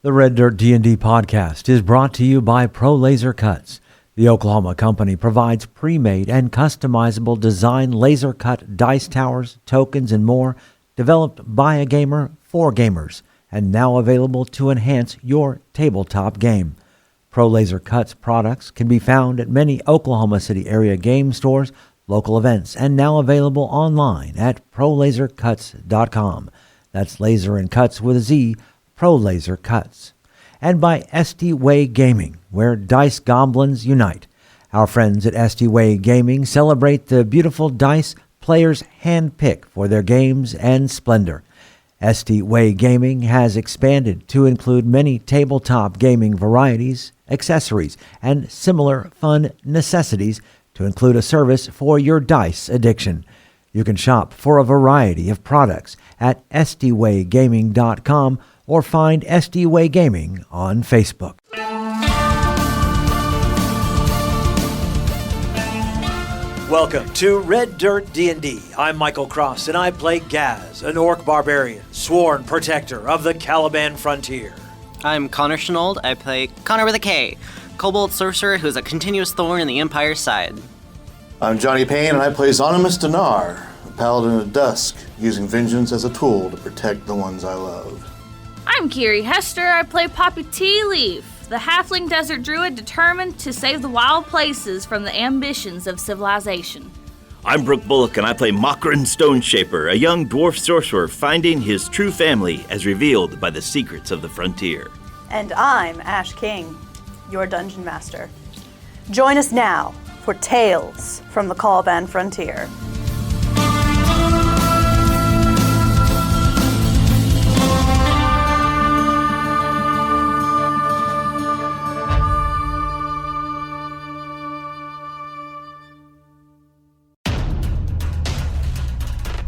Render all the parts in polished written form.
The Red Dirt D&D podcast is brought to you by Pro Laser Cuts. The Oklahoma company provides pre-made and customizable design laser cut dice towers, tokens, and more, developed by a gamer for gamers, and now available to enhance your tabletop game. Pro Laser Cuts products can be found at many Oklahoma City area game stores, local events, and now available online at prolasercuts.com. That's laser and cuts with a Z, Pro Laser Cuts. And by SD Way Gaming, where dice goblins unite. Our friends at SD Way Gaming celebrate the beautiful dice players handpick for their games and splendor. SD Way Gaming has expanded to include many tabletop gaming varieties, accessories, and similar fun necessities to include a service for your dice addiction. You can shop for a variety of products at sdwaygaming.com or find SD Way Gaming on Facebook. Welcome to Red Dirt D&D. I'm Michael Cross, and I play Gaz, an orc barbarian, sworn protector of the Caliban frontier. I'm Konnor Shenold. I play Konnor with a K, Kobold Sorcerer who's a continuous thorn in the Empire's side. I'm Johnny Payne, and I play Zonimus Dinar, a paladin of dusk, using vengeance as a tool to protect the ones I love. I'm Kiri Hester. I play Poppy Tea Leaf, the halfling desert druid determined to save the wild places from the ambitions of civilization. I'm Brooke Bullock, and I play Mokrin Stoneshaper, a young dwarf sorcerer finding his true family as revealed by the secrets of the frontier. And I'm Ash King, your dungeon master. Join us now for Tales from the Caliban Frontier.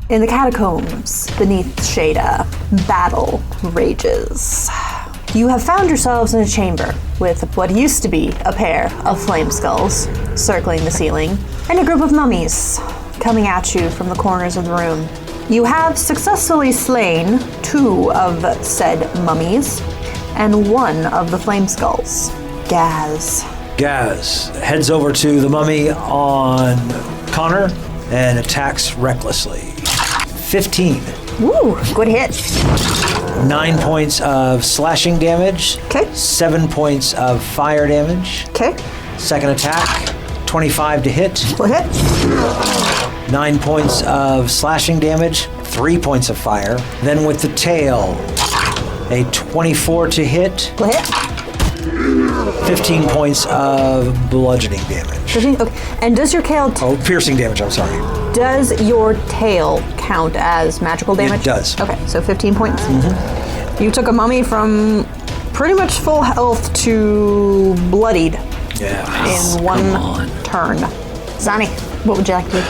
In the catacombs beneath Shada, battle rages. You have found yourselves in a chamber with what used to be a pair of flame skulls circling the ceiling and a group of mummies coming at you from the corners of the room. You have successfully slain 2 of said mummies and 1 of the flame skulls. Gaz heads over to the mummy on Konnor and attacks recklessly. 15. Ooh, good hit. 9 points of slashing damage. Okay. 7 points of fire damage. Okay. Second attack, 25 to hit. Good hit. 9 points of slashing damage, 3 points of fire. Then with the tail, a 24 to hit. Good hit. 15 points of bludgeoning damage. 15? Okay. And does your tail... Piercing damage, I'm sorry. Does your tail count as magical damage? It does. Okay, so 15 points. Mm-hmm. You took a mummy from pretty much full health to bloodied in one turn. Zani, what would you like to do?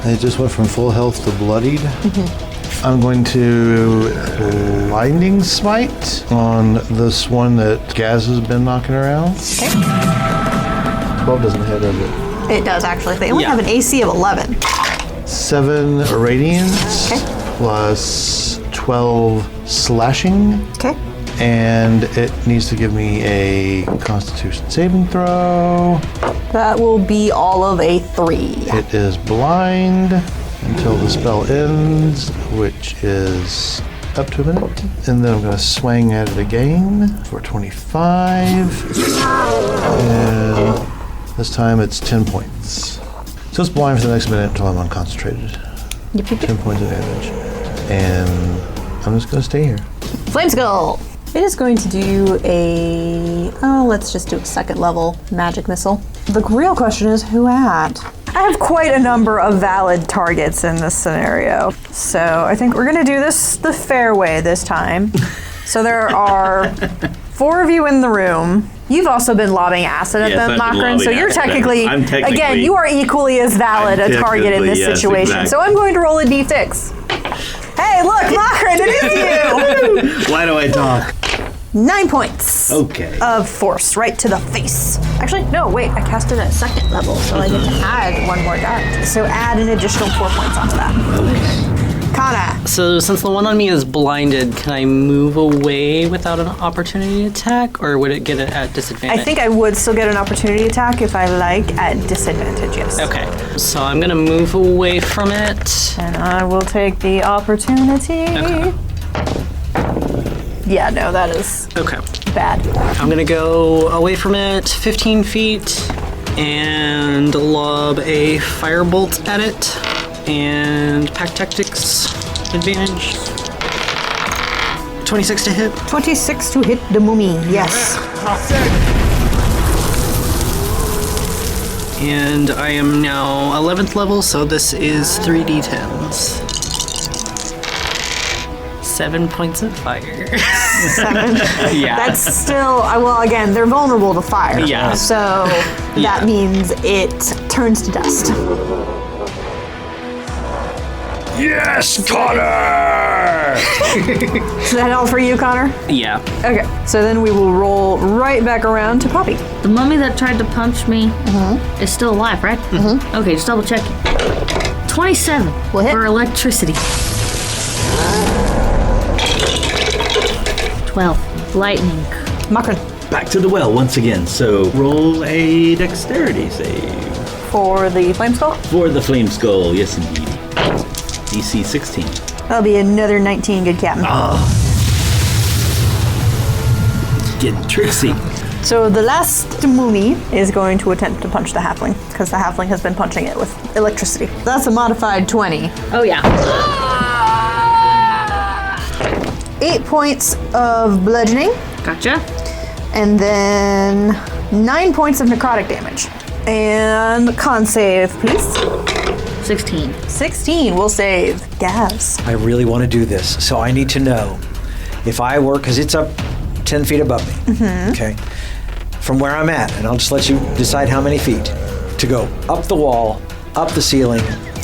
I just went from full health to bloodied. Mm-hmm. I'm going to Blinding Smite on this one that Gaz has been knocking around. Okay. 12 doesn't hit, does it? It does, actually. They only have an AC of 11. 7 Radiance plus 12 Slashing. Okay. And it needs to give me a Constitution saving throw. That will be all of a 3. It is blind until the spell ends, which is up to a minute. And then I'm going to swing at it again for 25. And this time it's 10 points. So it's blind for the next minute until I'm unconcentrated. Yep. 10 points of damage. And I'm just going to stay here. Flame Skull! It is going to do let's just do a 2nd level magic missile. The real question is, who at? I have quite a number of valid targets in this scenario. So I think we're gonna do this the fair way this time. So there are 4 of you in the room. You've also been lobbing acid at them, Mokrin, so you're technically, again, you are equally as valid a target in this situation. Exactly. So I'm going to roll a d6. Hey, look, Mokrin, it is you! Why do I talk? 9 points of force right to the face. Actually, no, wait, I cast it at 2nd level, so I get to add 1 more die. So add an additional 4 points onto that. Konnor. So since the one on me is blinded, can I move away without an opportunity attack, or would it get it at disadvantage? I think I would still get an opportunity attack if I like at disadvantage, yes. Okay, so I'm gonna move away from it. And I will take the opportunity. Okay. Yeah, no, that is Okay. bad. I'm gonna go away from it 15 feet and lob a firebolt at it. And pack tactics advantage. 26 to hit. 26 to hit the mummy, yes. And I am now 11th level, so this is 3d10s. 7 points of fire. 7. Yeah. That's still, well, again, they're vulnerable to fire. Yeah. So that means it turns to dust. Yes, Konnor! Is that all for you, Konnor? Yeah. Okay, so then we will roll right back around to Poppy. The mummy that tried to punch me is still alive, right? Mm-hmm. Okay, just double checking. 27 Will hit. for electricity. 12 lightning. Makron. Back to the well once again. So roll a dexterity save. For the flame skull, For the flame skull, yes indeed. DC 16. that'll be another 19, good captain. Getting tricksy. So the last mummy is going to attempt to punch the halfling, because the halfling has been punching it with electricity. That's a modified 20. Oh, yeah. 8 points of bludgeoning, Gotcha. and then 9 points of necrotic damage. And con save, please. 16. 16 will save. Gaz. I really want to do this, so I need to know if I were, because it's up 10 feet above me, okay? From where I'm at, and I'll just let you decide how many feet to go up the wall, up the ceiling,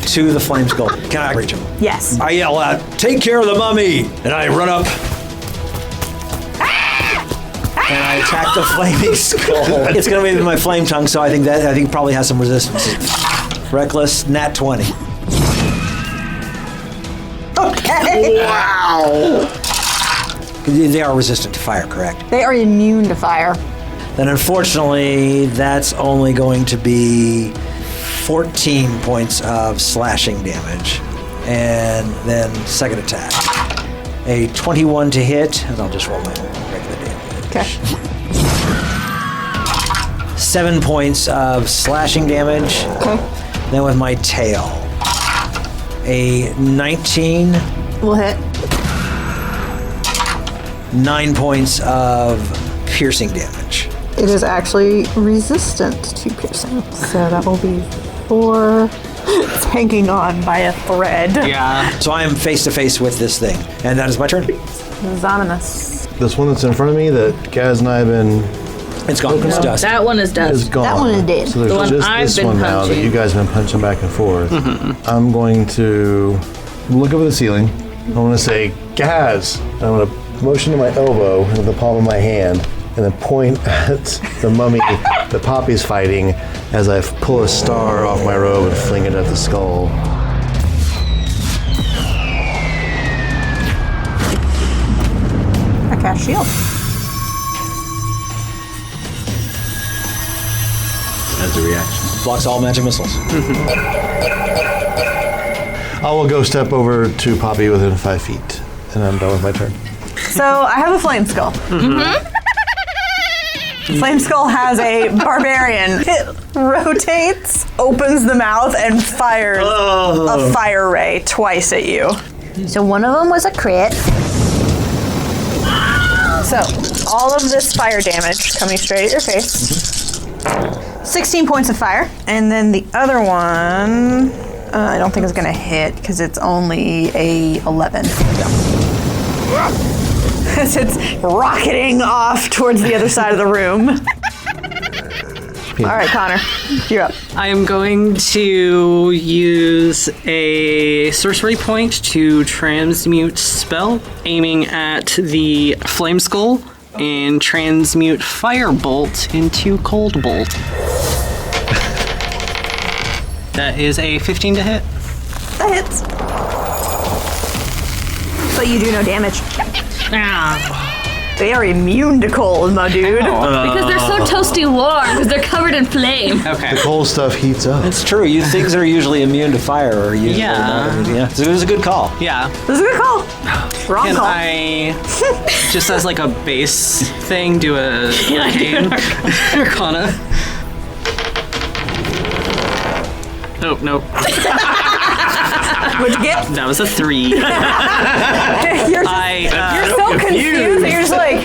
to the flame skull. Can I reach him? Yes. I yell out, "Take care of the mummy!" And I run up. And I attack the flaming skull. It's going to be my flame tongue, so I think probably has some resistance. Reckless, nat 20. Okay. Wow! They are resistant to fire, correct? They are immune to fire. Then unfortunately, that's only going to be 14 points of slashing damage. And then second attack. A 21 to hit, and I'll just roll my regular damage. Okay. 7 points of slashing damage. Okay. Then with my tail. A 19, We'll hit. 9 points of piercing damage. It is actually resistant to piercing. So that will be 4. It's hanging on by a thread. Yeah. So I am face to face with this thing, and that is my turn. Zonimus. This one that's in front of me that Gaz and I have been It's gone. It's dust. That one is is dust. gone. That one is dead. So there's The one just I've this been one now that punching. you guys have been punching back and forth. I'm going to look over the ceiling. I want to say, Gaz. I'm going to motion to my elbow with the palm of my hand and then point at the mummy that Poppy's fighting as I pull a star off my robe and fling it at the skull. I cast shield. As a reaction. Blocks all magic missiles. I will go step over to Poppy within 5 feet, and I'm done with my turn. So I have a flame skull. Flame skull has a barbarian. It rotates, opens the mouth, and fires a fire ray twice at you. So one of them was a crit. So all of this fire damage coming straight at your face. 16 points of fire. And then the other one, I don't think it's going to hit because it's only a 11. As it's rocketing off towards the other side of the room. All right, Konnor, you're up. I am going to use a sorcery point to transmute spell, aiming at the flame skull, and transmute firebolt into cold bolt. That is a 15 to hit. That hits. But you do no damage. Ah. They are immune to cold, my dude. Because they're so toasty warm, because they're covered in flame. Okay. The cold stuff heats up. It's true. Things that are usually immune to fire are usually not. Yeah. So it was a good call. Yeah. This is a good call. Wrong Can call. I, just as like a base thing, do a arcane Arcana? Oh, nope. What'd you get? That was a 3. You're so confused that you're just like,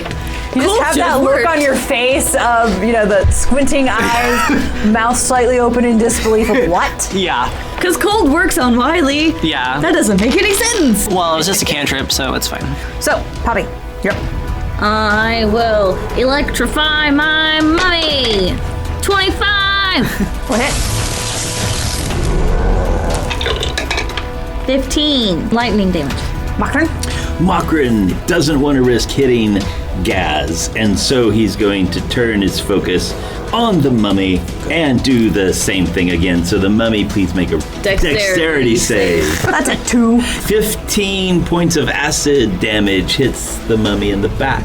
you just have that look on your face of, the squinting eyes, mouth slightly open in disbelief of what? Yeah. Because cold works on Wiley. Yeah. That doesn't make any sense. Well, it was just a cantrip, so it's fine. So, Poppy, you're up. I will electrify my mummy. 25. What hit? 15 lightning damage. Makron? Makron doesn't want to risk hitting Gaz, and so he's going to turn his focus on the mummy and do the same thing again. So the mummy, please make a dexterity save. That's a 2. 15 points of acid damage hits the mummy in the back.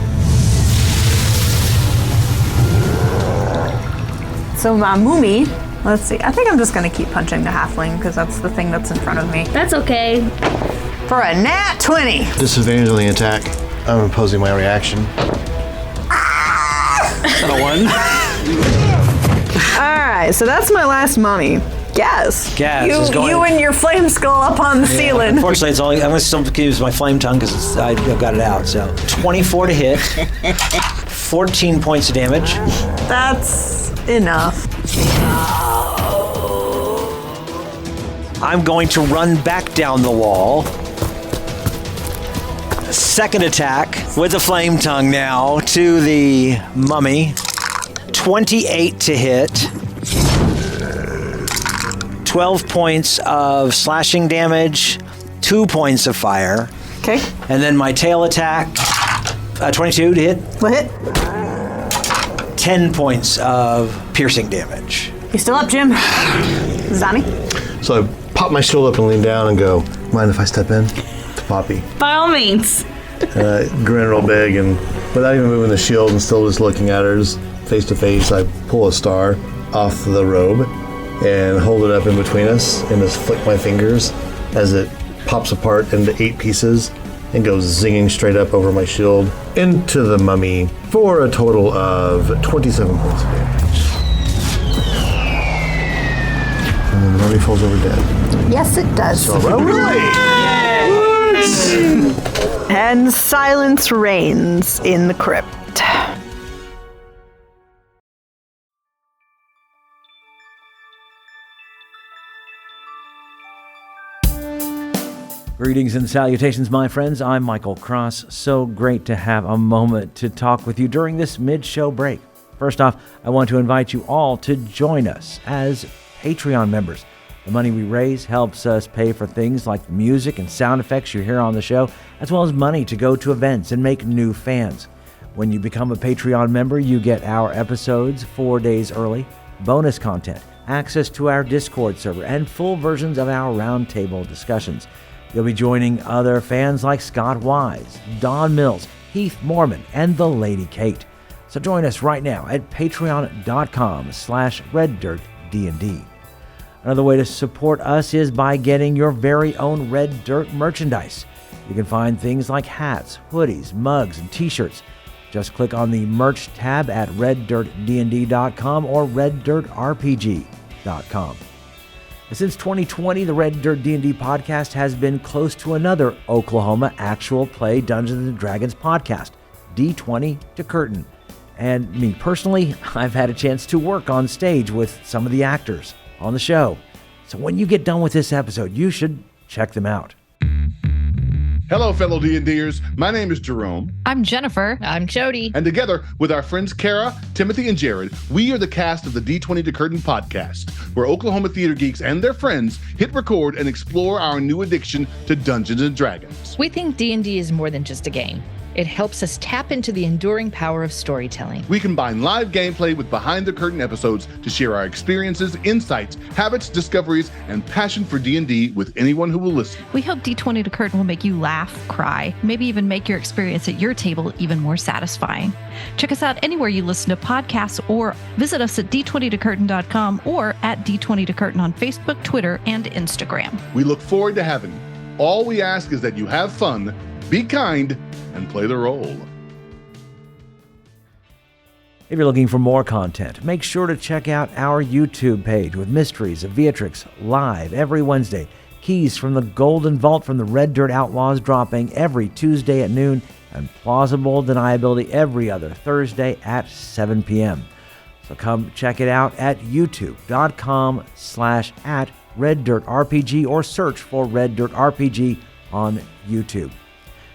So my mummy, let's see. I think I'm just going to keep punching the halfling because that's the thing that's in front of me. That's okay. For a nat 20. Disadvantage on the attack. I'm imposing my reaction. Is that a 1? All right, so that's my last mummy. Gaz is going. You and your flame skull up on the ceiling. Unfortunately, it's only. I'm going to still use my flame tongue because I've got it out. So 24 to hit, 14 points of damage. That's enough. I'm going to run back down the wall. Second attack with the flame tongue now to the mummy. 28 to hit. 12 points of slashing damage, 2 points of fire. Okay. And then my tail attack, 22 to hit. What hit? 10 points of piercing damage. You still up, Jim? Zani? So I pop my shield up and lean down and go, mind if I step in? To Poppy. By all means. Grin real big, and without even moving the shield and still just looking at her face to face, I pull a star off the robe and hold it up in between us and just flick my fingers as it pops apart into 8 pieces and goes zinging straight up over my shield into the mummy for a total of 27 points of damage. And then the mummy falls over dead. Yes, it does. So, really? And silence reigns in the crypt. Greetings and salutations, my friends. I'm Michael Cross. So great to have a moment to talk with you during this mid-show break. First off, I want to invite you all to join us as Patreon members. The money we raise helps us pay for things like the music and sound effects you hear on the show, as well as money to go to events and make new fans. When you become a Patreon member, you get our episodes 4 days early, bonus content, access to our Discord server, and full versions of our roundtable discussions. You'll be joining other fans like Scott Wise, Don Mills, Heath Mormon, and the Lady Kate. So join us right now at patreon.com/reddirtdnd. Another way to support us is by getting your very own Red Dirt merchandise. You can find things like hats, hoodies, mugs, and t-shirts. Just click on the merch tab at reddirtdnd.com or reddirtrpg.com. Since 2020, the Red Dirt D&D podcast has been close to another Oklahoma actual play Dungeons & Dragons podcast, D20 to Curtain. And me personally, I've had a chance to work on stage with some of the actors on the show. So when you get done with this episode, you should check them out. Hello, fellow D&Ders. My name is Jerome. I'm Jennifer. I'm Jody. And together with our friends Kara, Timothy, and Jared, we are the cast of the D20 to Curtain podcast, where Oklahoma theater geeks and their friends hit record and explore our new addiction to Dungeons & Dragons. We think D&D is more than just a game. It helps us tap into the enduring power of storytelling. We combine live gameplay with behind-the-curtain episodes to share our experiences, insights, habits, discoveries, and passion for D&D with anyone who will listen. We hope D20 to Curtain will make you laugh, cry, maybe even make your experience at your table even more satisfying. Check us out anywhere you listen to podcasts or visit us at d20tocurtain.com or at D20tocurtain on Facebook, Twitter, and Instagram. We look forward to having you. All we ask is that you have fun, be kind, and play the role. If you're looking for more content, make sure to check out our YouTube page with Mysteries of Beatrix live every Wednesday. Keys from the Golden Vault from the Red Dirt Outlaws dropping every Tuesday at noon, and Plausible Deniability every other Thursday at 7 p.m. So come check it out at youtube.com/@RedDirtRPG or search for Red Dirt RPG on YouTube.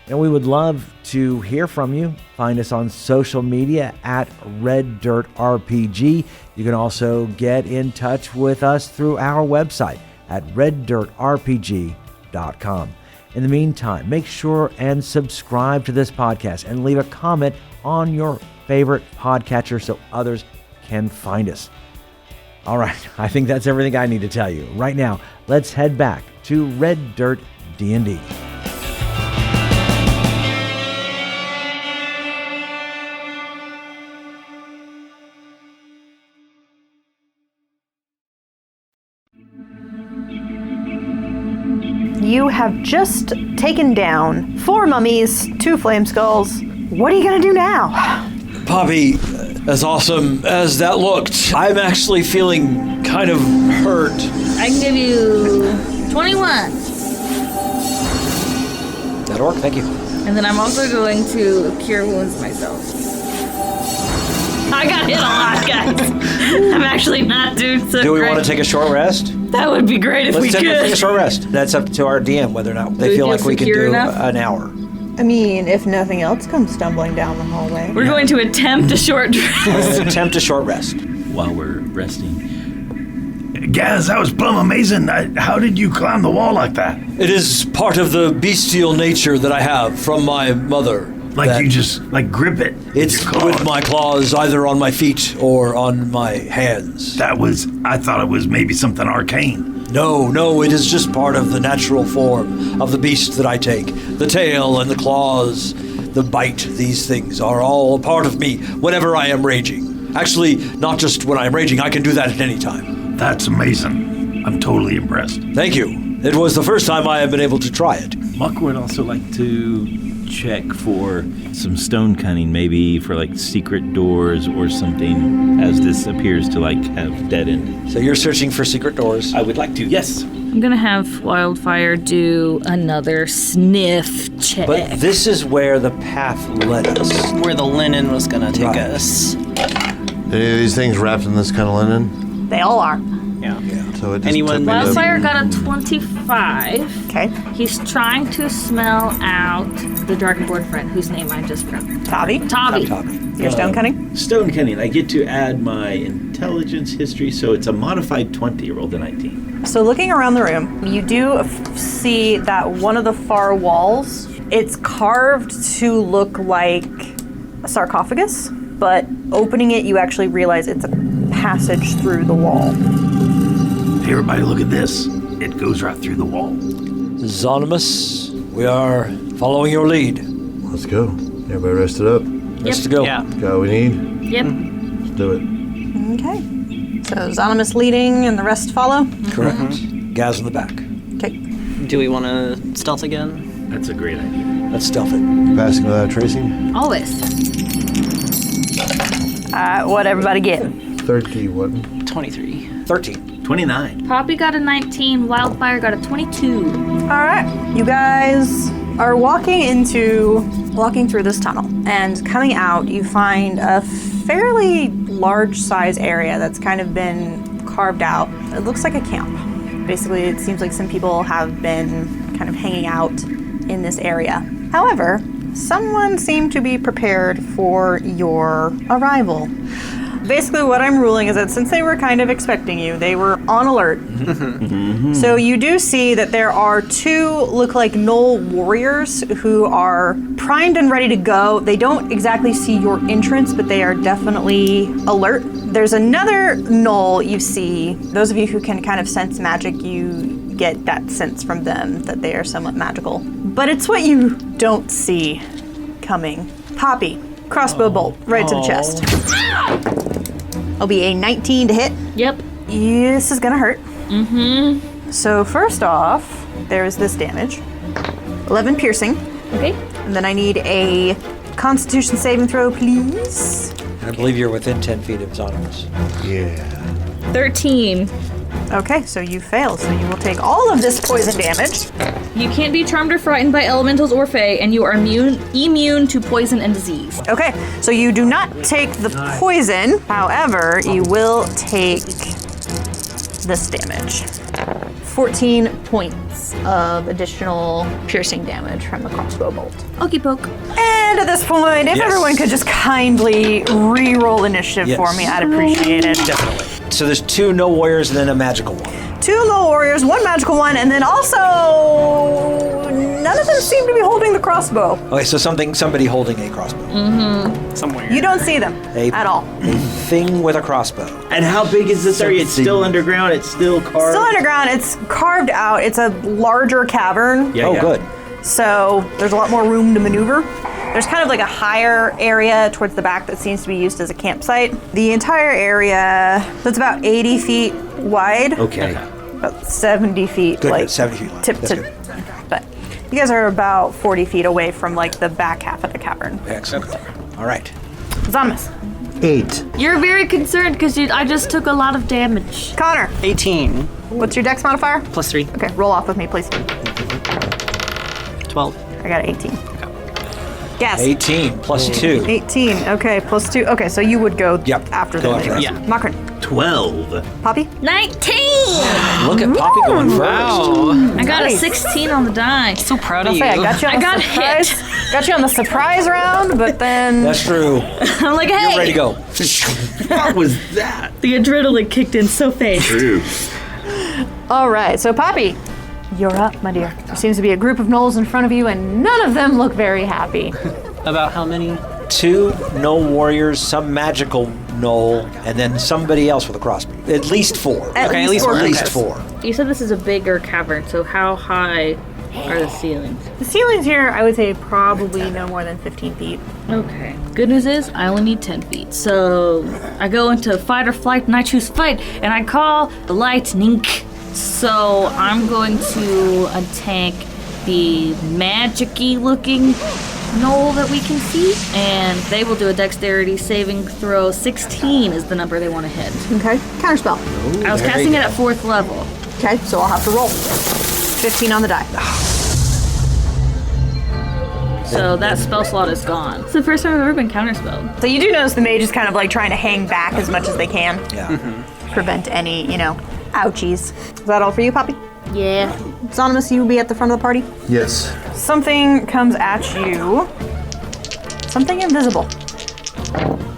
And we would love to hear from you. Find us on social media at Red Dirt RPG. You can also get in touch with us through our website at reddirtrpg.com. In the meantime, make sure and subscribe to this podcast and leave a comment on your favorite podcatcher so others can find us. All right, I think that's everything I need to tell you. Right now, let's head back to Red Dirt D&D. You have just taken down 4 mummies, 2 flame skulls. What are you going to do now? Poppy, as awesome as that looked, I'm actually feeling kind of hurt. I can give you 21. That'll work, thank you. And then I'm also going to cure wounds myself. I got hit a lot, guys. I'm actually not doing so Do we great. want to take a short rest? That would be great if we Let's could. take a short rest. That's up to our DM whether or not they we feel feel like we can secure do enough? an hour. I mean, if nothing else comes stumbling down the hallway. We're going to attempt a short rest. Let's attempt a short rest. While we're resting. Gaz, that was plumb amazing. How did you climb the wall like that? It is part of the bestial nature that I have from my mother. Like you just, grip it? It's with my claws, either on my feet or on my hands. I thought it was maybe something arcane. No, it is just part of the natural form of the beast that I take. The tail and the claws, the bite, these things are all a part of me whenever I am raging. Actually, not just when I am raging, I can do that at any time. That's amazing. I'm totally impressed. Thank you. It was the first time I have been able to try it. Muck would also like to check for some stone cunning, maybe for secret doors or something, as this appears to have dead end. So you're searching for secret doors? I would like to, yes. I'm going to have Wildfire do another sniff check. But this is where the path led us. Where the linen was going to take us. Any of these things wrapped in this kind of linen? They all are. Yeah. So it just Anyone- took me to- Wildfire got a 25. Okay. He's trying to smell out the Dragonborn friend, whose name I just forgot. Taavi? Taavi. Your stone cunning? Stone cunning, I get to add my intelligence history, so it's a modified 20, rolled a 19. So looking around the room, you do see that one of the far walls, it's carved to look like a sarcophagus, but opening it, you actually realize it's a passage through the wall. Hey, everybody, look at this. It goes right through the wall. Zonimus, we are following your lead. Let's go. Everybody rested up. Let's go. Yeah. Got what we need? Yep. Let's do it. Okay. So Zonimus leading and the rest follow? Correct. Gaz in the back. Okay. Do we want to stealth again? That's a great idea. Let's stealth it. Passing without tracing? Always. What'd everybody get? 30, what? 23. 13. 29. Poppy got a 19. Wildfire got a 22. All right. You guys are walking through this tunnel, and coming out, you find a fairly large size area that's kind of been carved out. It looks like a camp. Basically, it seems like some people have been kind of hanging out in this area. However, someone seemed to be prepared for your arrival. basically what I'm ruling is that since they were kind of expecting you, they were on alert. So you do see that there are 2 look like Gnoll warriors who are primed and ready to go. They don't exactly see your entrance, but they are definitely alert. There's another Gnoll you see. Those of you who can kind of sense magic, you get that sense from them that they are somewhat magical. But it's what you don't see coming. Poppy, crossbow bolt, right to the chest. It'll be a 19 to hit. Yep. This is gonna hurt. So first off, there's this damage. 11 piercing. Okay. And then I need a Constitution saving throw, please. I believe you're within 10 feet of Zonomus. Yeah. 13. Okay, so you fail, so you will take all of this poison damage. You can't be charmed or frightened by elementals or fae, and you are immune to poison and disease. Okay, so you do not take the poison. However, you will take this damage. 14 points of additional piercing damage from the crossbow bolt. Okey poke. And at this point, if everyone could just kindly re-roll initiative for me, I'd appreciate it. Definitely. So there's 2 no warriors and then a magical one. 2 low warriors, 1 magical one, and then also none of them seem to be holding the crossbow. Okay, so somebody holding a crossbow. Somewhere. You don't see them at all. A thing with a crossbow. And how big is this area? It's still underground. It's still carved. Still underground. It's carved out. It's a larger cavern. Yeah, good. So there's a lot more room to maneuver. There's kind of like a higher area towards the back that seems to be used as a campsite. The entire area, that's about 80 feet wide. Okay. About 70 feet. Good, like 70 feet wide. Tip That's to. good. But you guys are about 40 feet away from like the back half of the cavern. Excellent. All right. Zonomus. 8. You're very concerned because I just took a lot of damage. Konnor. 18 What's your dex modifier? plus 3. Okay, roll off with me, please. 12. I got 18. Yes. 18 plus 2. 18. Okay, plus 2. Okay, so you would go after Go them. after anyways. us. Yeah. Makron. 12. Poppy. 19! Look at Poppy going first. Wow. I got Nice. a 16 on the die. So proud of I'll you. say I got you on I the got surprise. hit. Got you on the surprise round, but then That's true. I'm like, hey! You're ready to go. What was that? The adrenaline kicked in so fast. True. all right. So Poppy, you're up, my dear. There seems to be a group of gnolls in front of you, and none of them look very happy. About how many? 2 no warriors, some magical gnoll, and then somebody else with a crossbow. At least 4. At Okay, at least least four. At least Okay. 4. You said this is a bigger cavern, so how high are the ceilings? The ceilings here, I would say, probably no more than 15 feet. Okay. Good news is I only need 10 feet. So I go into fight or flight and I choose fight and I call the lightning. So I'm going to attack the magic-y looking gnoll that we can see, and they will do a dexterity saving throw. 16 is the number they want to hit. Okay. Counterspell. I was casting it at 4th level. Okay, so I'll have to roll. 15 on the die. So that spell slot is gone. It's the first time I've ever been counterspelled. So you do notice the mage is kind of like trying to hang back as much as they can. Yeah. Prevent any, ouchies. Is that all for you, Poppy? Yeah. Zonomus, you will be at the front of the party. Yes. Something comes at you. Something invisible.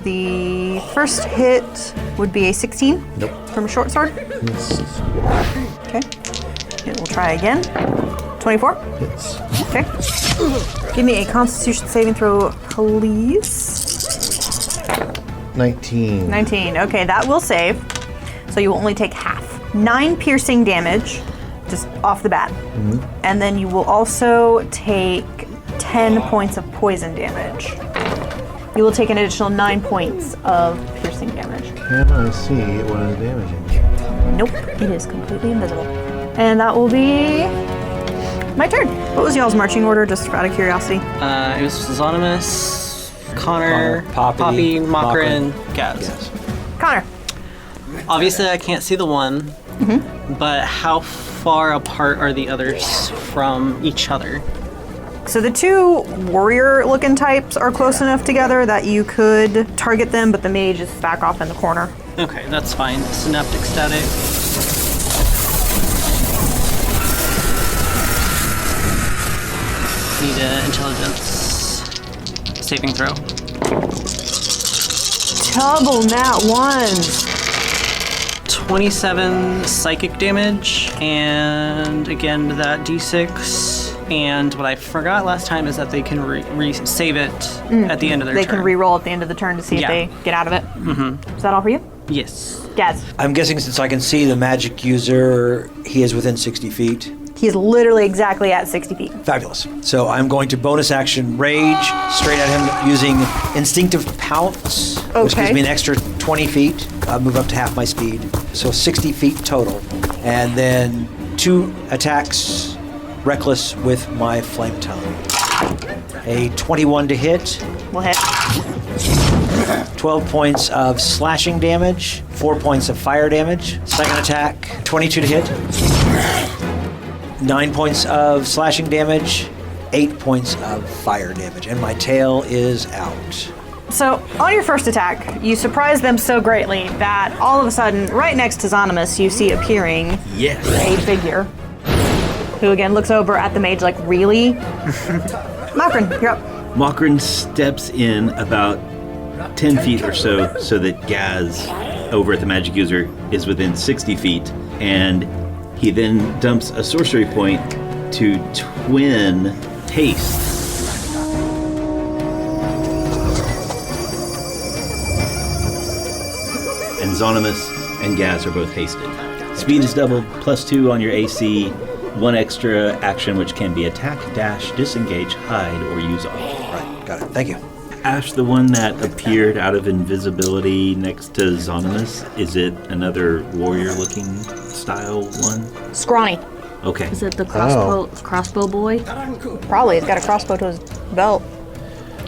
The first hit would be a 16. Nope. From a short sword. Yes. Okay. It will try again. 24. Yes. Okay. Give me a Constitution saving throw, please. 19. 19. Okay, that will save. So you will only take half. 9 piercing damage, just off the bat. And then you will also take 10 points of poison damage. You will take an additional 9 points of piercing damage. Can I see what is damaging? Nope, it is completely invisible. And that will be my turn. What was y'all's marching order, just out of curiosity? It was Zonomus, Konnor, Poppy, Makron, Gaz. Konnor. Obviously, I can't see the one, but how far apart are the others from each other? So the 2 warrior-looking types are close enough together that you could target them, but the mage is back off in the corner. Okay, that's fine. Synaptic static. Need an intelligence saving throw. double nat ones. 27 psychic damage, and again that d6. And what I forgot last time is that they can save it at the end of their turn. They can re-roll at the end of the turn to see if they get out of it. Mm-hmm. Is that all for you? Yes. Gaz. I'm guessing since I can see the magic user, he is within 60 feet. He's literally exactly at 60 feet. Fabulous. So I'm going to bonus action rage straight at him using instinctive pounce, which gives me an extra 20 feet. I'll move up to half my speed. So 60 feet total. And then 2 attacks reckless with my flame tongue. A 21 to hit. We'll hit. 12 points of slashing damage, 4 points of fire damage. Second attack, 22 to hit. 9 points of slashing damage, 8 points of fire damage, and my tail is out. So, on your first attack, you surprise them so greatly that all of a sudden, right next to Zonimus, you see appearing a figure who again looks over at the mage like, really? Makrin, you're up. Makrin steps in about 10 feet or so that Gaz, over at the magic user, is within 60 feet, and he then dumps a sorcery point to twin haste. And Zonimus and Gaz are both hasted. Speed is doubled, +2 on your AC, 1 extra action which can be attack, dash, disengage, hide, or use all. Right, got it. Thank you. Ash, the one that appeared out of invisibility next to Zonimus, is it another warrior-looking style one? Scrawny. Okay. Is it the crossbow boy? Probably. He's got a crossbow to his belt.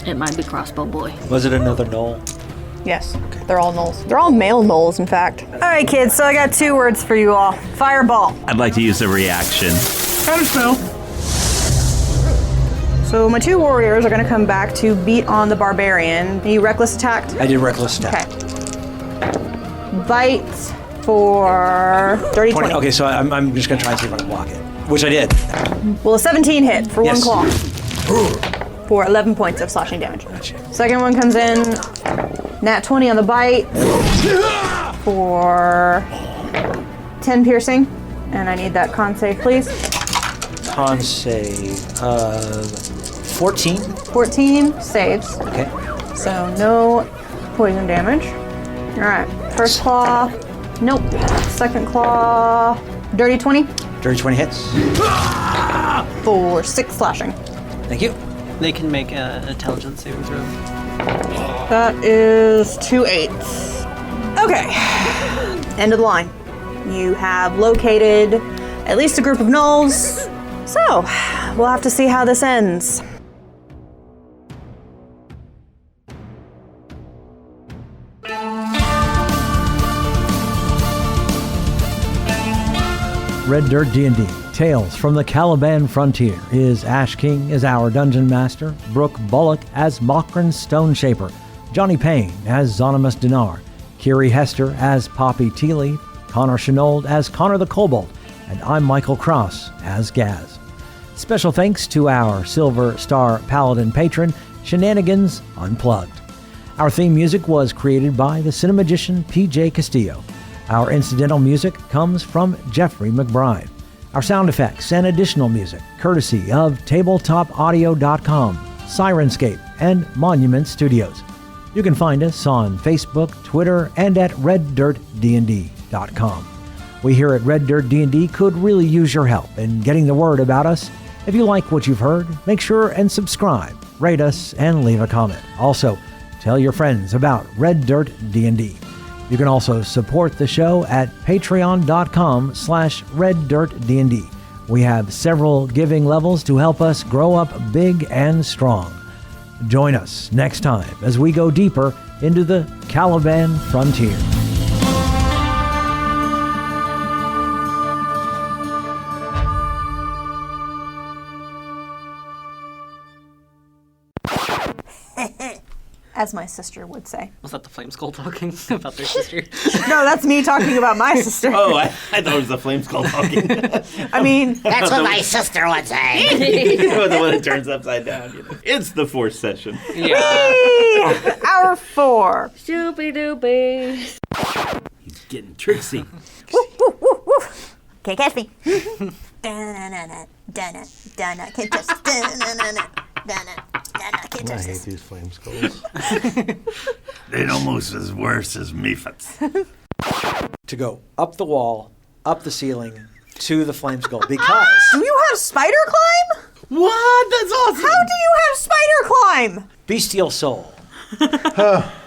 It might be crossbow boy. Was it another gnoll? Yes. They're all gnolls. They're all male gnolls, in fact. All right, kids. So I got 2 words for you all. Fireball. I'd like to use a reaction. Counterspell. So my 2 warriors are going to come back to beat on the barbarian. You reckless attacked? I did reckless attack. Okay. Bite for dirty 20. Okay, so I'm just going to try and see if I can block it, which I did. Will a 17 hit for Yes. 1 claw? For 11 points of slashing damage. Gotcha. Second one comes in, nat 20 on the bite for 10 piercing. And I need that con save, please. Con save of 14. 14 saves. Okay. So no poison damage. All right. First claw. Nope. Second claw. Dirty 20. Dirty 20 hits. For 6 slashing. Thank you. They can make an intelligence saving throw. That is 2 8s. Okay. End of the line. You have located at least a group of gnolls. So, we'll have to see how this ends. Red Dirt D&D, Tales from the Caliban Frontier is Ash King as our Dungeon Master, Brooke Bullock as Makrin Stoneshaper, Johnny Payne as Zonimus Dinar, Kiri Hester as Poppy Tealeaf, Connor Shenold as Konnor the Kobold, and I'm Michael Cross as Gaz. Special thanks to our Silver Star Paladin patron, Shenanigans Unplugged. Our theme music was created by the cinemagician P.J. Castillo. Our incidental music comes from Jeffrey McBride. Our sound effects and additional music, courtesy of TabletopAudio.com, Sirenscape, and Monument Studios. You can find us on Facebook, Twitter, and at RedDirtDND.com. We here at Red Dirt D&D could really use your help in getting the word about us. If you like what you've heard, make sure and subscribe, rate us, and leave a comment. Also, tell your friends about Red Dirt D&D. You can also support the show at patreon.com/RedDirtDND. We have several giving levels to help us grow up big and strong. Join us next time as we go deeper into the Caliban Frontier. as my sister would say. Was that the Flame Skull talking about their sister? No, that's me talking about my sister. Oh, I thought it was the flame skull talking. I mean, That's what my sister would say. The one that turns upside down. You know. It's the fourth session. Yeah. hour 4. Doopy doopy. He's getting tricksy. Woo, woo, woo, woo. Can't catch me. Can't catch us. Can't I touch hate us. these flame skulls. They're almost as worse as Mephits. To go up the wall, up the ceiling, to the flame skull. Because Do you have spider climb? What? That's awesome. How do you have spider climb? bestial soul.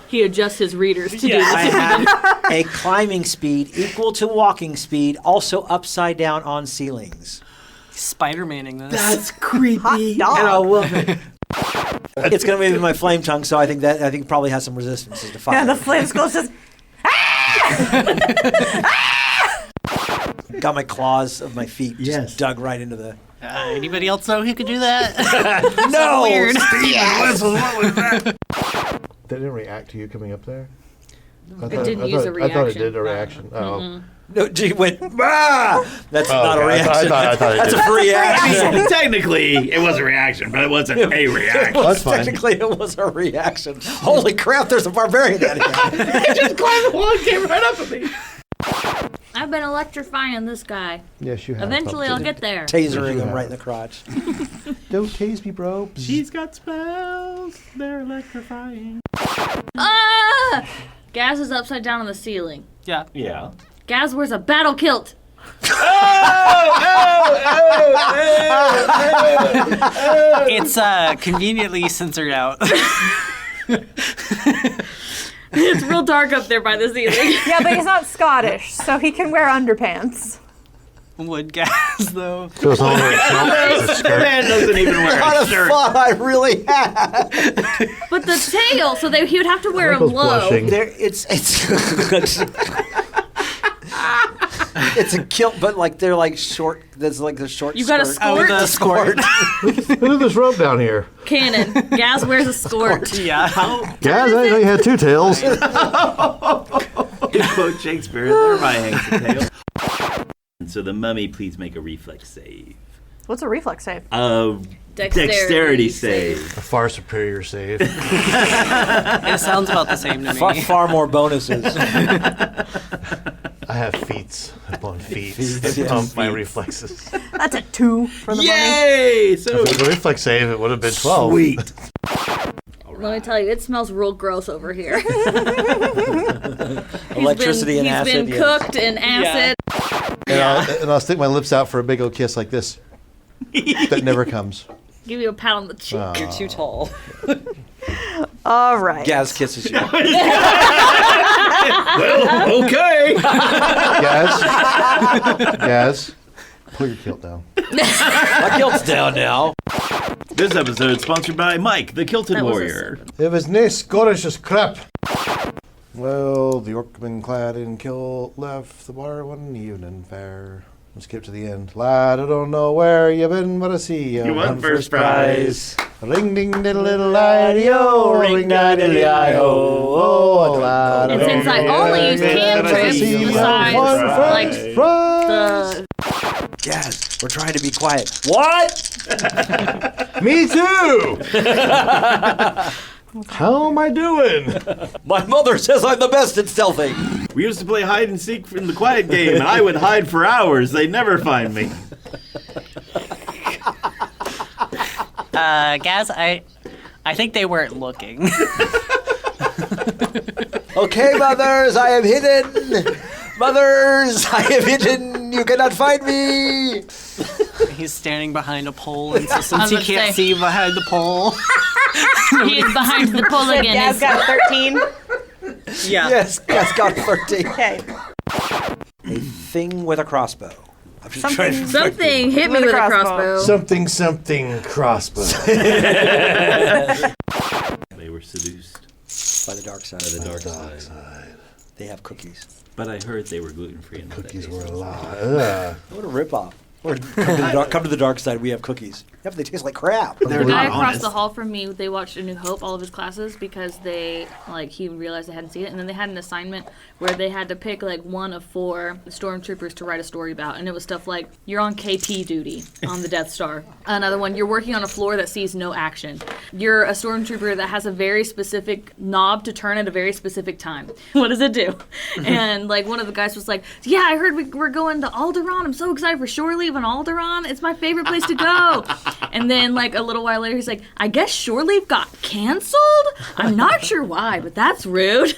He adjusts his readers to do I this. have a climbing speed equal to walking speed, also upside down on ceilings. Spider-Maning this. That's creepy. Dog. And I love it. It's going to be my flame tongue, so I think it probably has some resistances to fire. Yeah, the flame skull says, Got my claws of my feet just Yes. dug right into the... Anybody else know who could do that? No! Weird. That didn't react to you coming up there? It didn't use a I thought it reaction. did a reaction. Oh. No, gee, went, ah! That's not a okay. reaction. I thought it That's did. a free action. Technically, it was a reaction, but it wasn't a reaction. That's fine. Technically, it was a reaction. Holy crap, there's a barbarian out here. He just climbed the wall and came right up at me. I've been electrifying this guy. Yes, you have. Eventually, I'll get there. Tasering him right in the crotch. Don't tase me, bro. She's got spells. They're electrifying. Ah! Gaz is upside down on the ceiling. Yeah. Yeah. Gaz wears a battle kilt. It's conveniently censored out. It's real dark up there by the ceiling. yeah, but he's not Scottish, so he can wear underpants. Wood gas, though. So it's all The man doesn't even wear Not a a shirt. thought I really had. But the tail, so he would have to wear them Michael's low. blushing. It's it's a kilt, but like they're like short. There's like the short. You got a skirt. skirt? The skirt. Look at this rope down here. Cannon. Gaz wears a skirt. Yeah. Guys, I didn't know you had two tails. To quote Shakespeare, there my hangs a tail. And so the mummy, please make a reflex save. What's a reflex save? Dexterity save. A far superior save. It sounds about the same to me. Far more bonuses. I have feats upon feats Feats, that yes. pump my reflexes. That's a 2 for the mummy. Yay! So If it was a reflex save, it would have been 12. sweet. Let me tell you, it smells real gross over here. Electricity and He's acid. been yes. cooked in acid. And I'll stick my lips out for a big old kiss like this. That never comes. Give you a pat on the cheek. You're too tall. All right. Gaz kisses you. Well, okay. Gaz, pull your kilt down. My kilt's down now. This episode is sponsored by Mike, the Kilted That was a Warrior. It was nae Scottish as crap. Well, the orcman clad in kilt left the bar one evening fair. Let's skip to the end. Lad, I don't know where you been, but I see you won first prize. Ring ding diddle diddle I-D-O, ring diddle I-O. Oh, lad, And since I only use cantrips besides, like, the... Gaz, we're trying to be quiet. What? Me too! How am I doing? My mother says I'm the best at stealthing. We used to play hide and seek in the quiet game, and I would hide for hours. They'd never find me. Gaz, I think they weren't looking. Okay, mothers, I am hidden. Mothers, I am hidden. You cannot find me. He's standing behind a pole, and so I since was he gonna can't say. see behind the pole, He is behind the pole again. Gaz got 13. yeah. Yes, Gaz got 13. Okay. A thing with a crossbow. I'm just Something- trying to Something hit me with a crossbow. Something crossbow. They were seduced by the dark side. by the dark side. They have cookies. But I heard they were gluten-free. And Cookies were a lie. What a ripoff. Come to the dark side. We have cookies. Yeah, but they taste like crap. The guy across the hall from me, they watched A New Hope, all of his classes, because he realized they hadn't seen it, and then they had an assignment where they had to pick like one of 4 stormtroopers to write a story about, and it was stuff like, you're on KP duty on the Death Star. Another one, you're working on a floor that sees no action. You're a stormtrooper that has a very specific knob to turn at a very specific time. What does it do? And like one of the guys was like, yeah, I heard we're going to Alderaan. I'm so excited for shore leave on Alderaan. It's my favorite place to go. And then like a little while later, he's like, I guess shore leave got canceled? I'm not sure why, but that's rude.